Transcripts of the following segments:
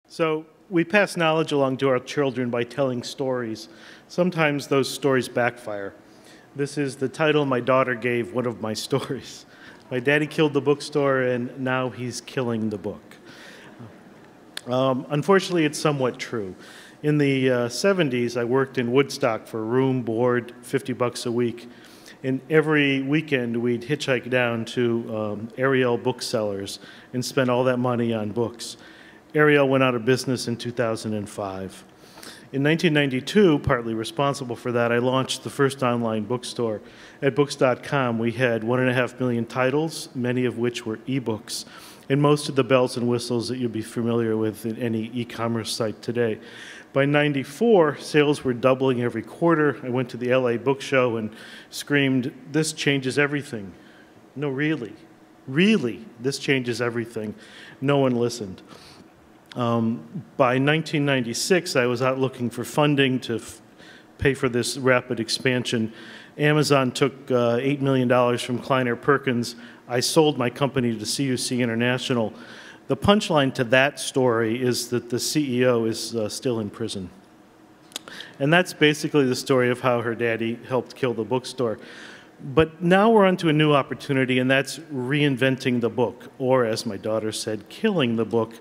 So we pass knowledge along to our children by telling stories. Sometimes those stories backfire. This is the title my daughter gave one of my stories. My daddy killed the bookstore, and now he's killing the book. Unfortunately, it's somewhat true. In the 70s, I worked in Woodstock for room, board, $50 a week. And every weekend, we'd hitchhike down to Ariel booksellers and spend all that money on books. Ariel went out of business in 2005. In 1992, partly responsible for that, I launched the first online bookstore. At books.com, we had 1.5 million titles, many of which were ebooks, and most of the bells and whistles that you'd be familiar with in any e-commerce site today. By '94, sales were doubling every quarter. I went to the LA book show and screamed, "This changes everything." No, really, this changes everything. No one listened. By 1996, I was out looking for funding to pay for this rapid expansion. Amazon took $8 million from Kleiner Perkins. I sold my company to CUC International. The punchline to that story is that the CEO is still in prison. And that's basically the story of how her daddy helped kill the bookstore. But now we're on to a new opportunity, and that's reinventing the book, or as my daughter said, killing the book.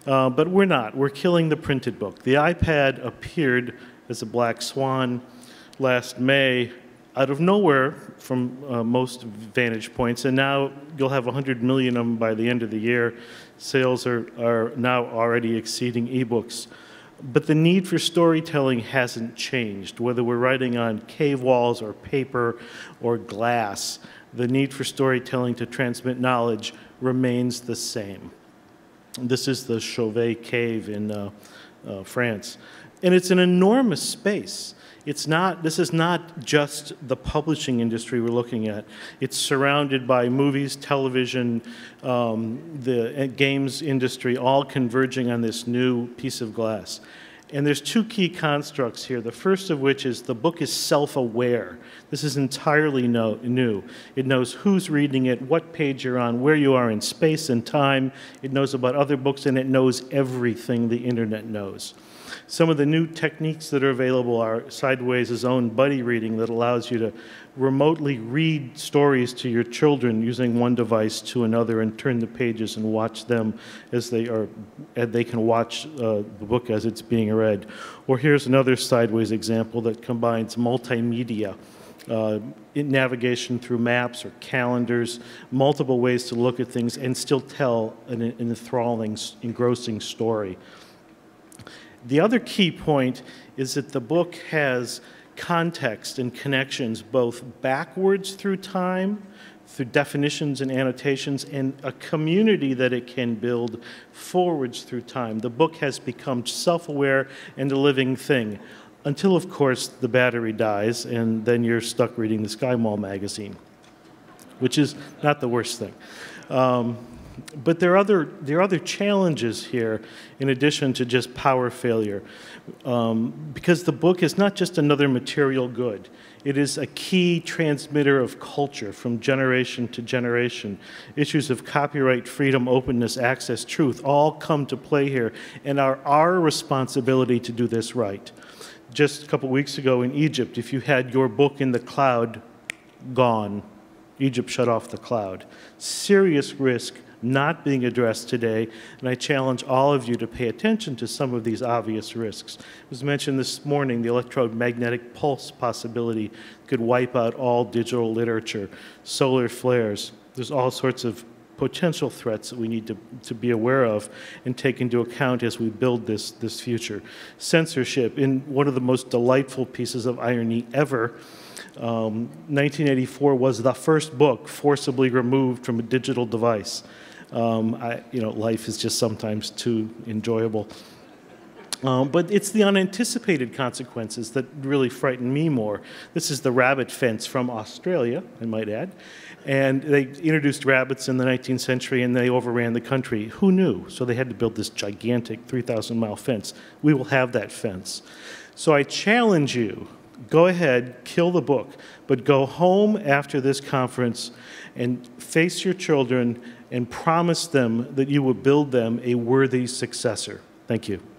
But we're not. We're killing the printed book. The iPad appeared as a black swan last May out of nowhere from most vantage points, and now you'll have 100 million of them by the end of the year. Sales are now already exceeding ebooks. But the need for storytelling hasn't changed, whether we're writing on cave walls or paper or glass. The need for storytelling to transmit knowledge remains the same. This is the Chauvet Cave in France. And it's an enormous space. This is not just the publishing industry we're looking at. It's surrounded by movies, television, the games industry, all converging on this new piece of glass. And there's two key constructs here, the first of which is the book is self-aware. This is entirely new. It knows who's reading it, what page you're on, where you are in space and time. It knows about other books, and it knows everything the internet knows. Some of the new techniques that are available are Sideways' own buddy reading that allows you to remotely read stories to your children using one device to another and turn the pages and watch them as they can watch the book as it's being read. Or here's another Sideways example that combines multimedia, navigation through maps or calendars, multiple ways to look at things and still tell an enthralling, engrossing story. The other key point is that the book has context and connections both backwards through time, through definitions and annotations, and a community that it can build forwards through time. The book has become self-aware and a living thing, until, of course, the battery dies, and then you're stuck reading the Sky Mall magazine, which is not the worst thing. But there are other challenges here in addition to just power failure, because the book is not just another material good. It is a key transmitter of culture from generation to generation. Issues of copyright, freedom, openness, access, truth all come to play here and are our responsibility to do this right. Just a couple weeks ago in Egypt, if you had your book in the cloud, gone. Egypt shut off the cloud. Serious risk not being addressed today, and I challenge all of you to pay attention to some of these obvious risks. It was mentioned this morning, the electromagnetic pulse possibility could wipe out all digital literature, solar flares. There's all sorts of potential threats that we need to be aware of and take into account as we build this future. Censorship, in one of the most delightful pieces of irony ever, 1984 was the first book forcibly removed from a digital device. Life is just sometimes too enjoyable. But it's the unanticipated consequences that really frighten me more. This is the rabbit fence from Australia, I might add. And they introduced rabbits in the 19th century, and they overran the country. Who knew? So they had to build this gigantic 3,000-mile fence. We will have that fence. So I challenge you, go ahead, kill the book, but go home after this conference and face your children and promise them that you will build them a worthy successor. Thank you.